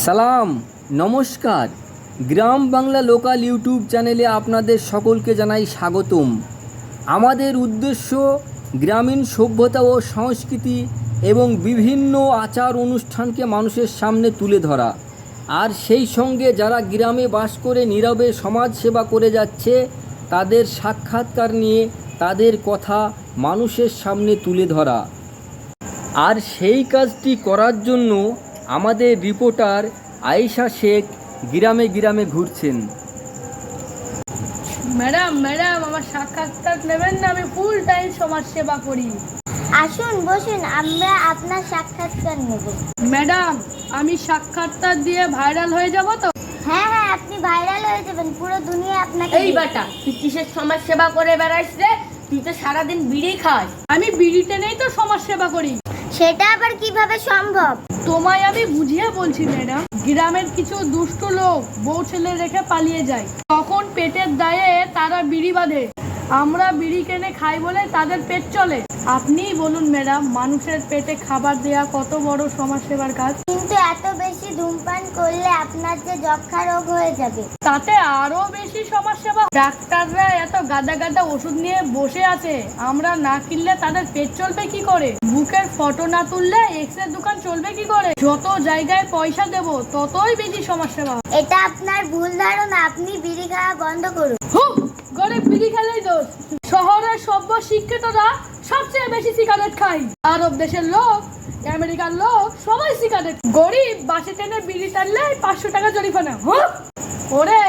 সালাম, নমস্কার। গ্রাম Bangla local YouTube চ্যানেলে আপনাদের সকলকে জানাই স্বাগতম। আমাদের উদ্দেশ্য গ্রামীণ সভ্যতা ও সংস্কৃতি এবং বিভিন্ন আচার অনুষ্ঠানকে মানুষের সামনে তুলে ধরা, আর সেই সঙ্গে যারা গ্রামে বাস করে নীরবে সমাজ সেবা করে যাচ্ছে তাদের সাক্ষাৎকার নিয়ে তাদের কথা মানুষের সামনে তুলে ধরা। আর সেই কাজটি করার জন্য আমাদের রিপোর্টার আয়েশা শেখ গ্রামে গ্রামে ঘুরছেন। ম্যাডাম আমার সাক্ষাৎকার নেবেন না? আমি ফুল টাইম সমাজ সেবা করি। আসুন বসুন, আমরা আপনার সাক্ষাৎকার নেব। ম্যাডাম, আমি সাক্ষাৎকার দিয়ে ভাইরাল হয়ে যাব তো? হ্যাঁ, আপনি ভাইরাল হয়ে যাবেন, পুরো দুনিয়া আপনাকে। এই বাটা, তুই কিসের সমাজ সেবা করে বেড়াস রে? তুই তো সারাদিন বিড়ি খাস। আমি বিড়ি টেনেই তো সমাজ সেবা করি। সেটা আবার কিভাবে সম্ভব? তোমায় আমি বুঝিয়ে বলছি ম্যাডাম। গ্রামের কিছু দুষ্ট লোক বউ ছেলে রেখে পালিয়ে যায়, তখন পেটের দায়ে তারা বিড়ি বাঁধে। আমরা বিড়ি কিনে খাই বলে তাদের পেট চলে। আপনিই বলুন ম্যাডাম, মানুষের পেটে খাবার দেয়া কত বড় সমাজ সেবার কাজ। কিন্তু এত বেশি ধূমপান করলে আপনার যে যক্ষা রোগ হয়ে যাবে। তাতে আরো বেশি সমাজ সেবা। ডাক্তাররা এত গাদা গাদা ওষুধ নিয়ে বসে আছে, আমরা না কিনলে তাদের পেট চলবে কি করে? বুকের ফটো না তুললে এক্স রে দোকান চলবে কি করে? যত জায়গায় পয়সা দেব ততই বেশি সমাজ সেবা। এটা আপনার ভুল ধারণা, আপনি বিড়ি খাওয়া বন্ধ করুন। গরিব বিড়ি খেলেই দোষ। শহরের সভ্য শিক্ষিতরা সবচেয়ে বেশি সিগারেট খায়। আরব দেশের লোক, আমেরিকার লোক সবাই সিগারেট। গরিব বাসে ট্রেনে বিড়ি টানলে 500 টাকা জরিমানা। ওরে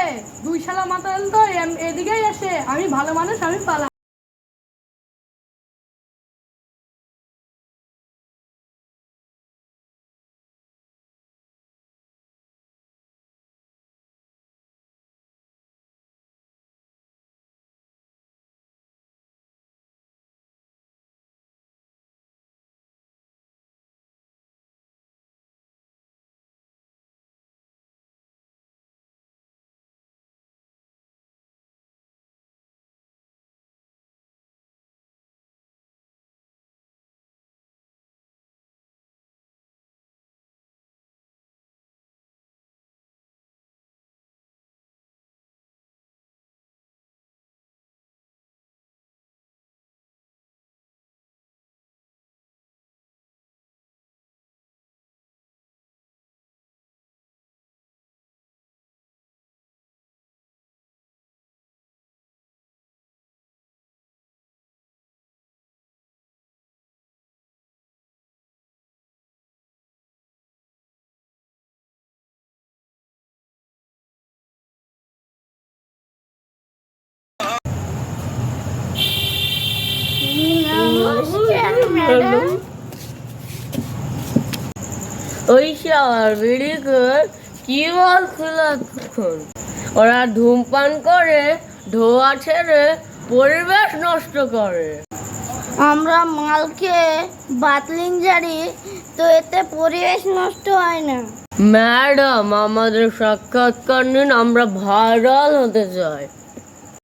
দুই শালা মাতাল তো এদিকেই আসে। আমি ভালো মানুষ, আমি পালা। ওই শালার বিড়ি কর কি বল খোলা তখন। ওরা ধূমপান করে, ধোয়া ছেড়ে পরিবেশ নষ্ট করে। আমরা মাল খেয়ে বাতলিং জারি, তো এতে পরিবেশ নষ্ট হয় না। ম্যাডাম, আমাদের সাক্ষাৎকার নিন, আমরা ভাইরাল হতে চাই।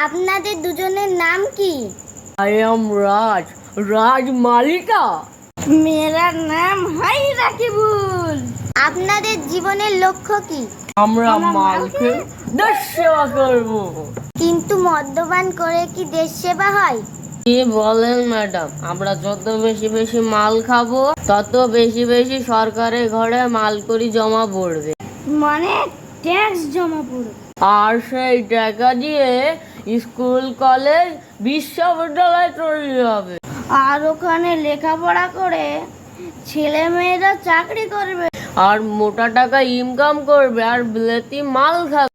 আপনাদের দুজনের নাম কি? আই এম রাজ মালিকা। মেরা নাম হাই রাকিবুল। আপনাদের জীবনের লক্ষ্য কি? আমরা মালকে দেশ সেবা করবো। কিন্তু মদ্যপান করে কি দেশ সেবা হয়? কি বলেন ম্যাডাম? আমরা যত বেশি বেশি মাল খাবো তত বেশি বেশি সরকারের ঘরে মালকড়ি জমা পড়বে। মানে ট্যাক্স জমা পড়বে। আর সেই টাকা দিয়ে স্কুল, কলেজ, বিশ্ববিদ্যালয় তৈরি হবে। আর ওখানে লেখাপড়া করে ছেলে মেয়েরা চাকরি করবে, আর মোটা টাকা ইনকাম করবে, আর বিলেতি মাল খাবে।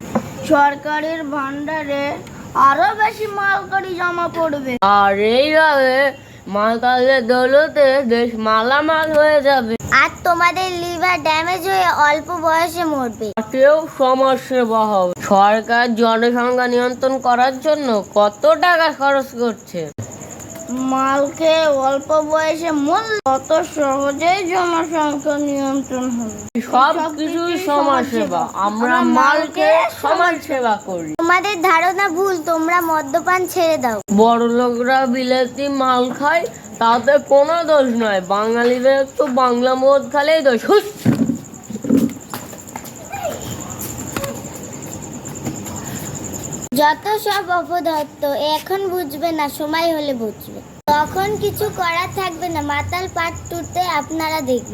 সরকারের ভান্ডারে আরো বেশি মালগাড়ি জমা পড়বে। আর এইভাবে মালকালের দৌলতে দেশ মালামাল হয়ে যাবে। আর তোমাদের লিভার ড্যামেজ হয়ে অল্প বয়সে মরবে। কেউ সমাজ সেবা হবে। সরকার জনসংখ্যা নিয়ন্ত্রণ করার জন্য কত টাকা খরচ করছে। মালকে অল্প বয়সে মরলে কত সহজেই জনসংখ্যা নিয়ন্ত্রণ হবে। সব কিছুই সমাজ সেবা। আমরা মালকে সমাজ সেবা করি। তোমাদের ধারণা ভুল, তোমরা মদ্যপান ছেড়ে দাও। বড় লোকরা বিলেতি মাল খায়, তাতে কোনো দোষ নয়। বাঙালিদের একটু বাংলা মদ খালেই দোষ। যত সব অপদার্থ এখন বুঝবে না, সময় হলে বুঝবে। তখন কিছু করার থাকবে না, মাতাল পাট টুতে আপনারা দেখবেন।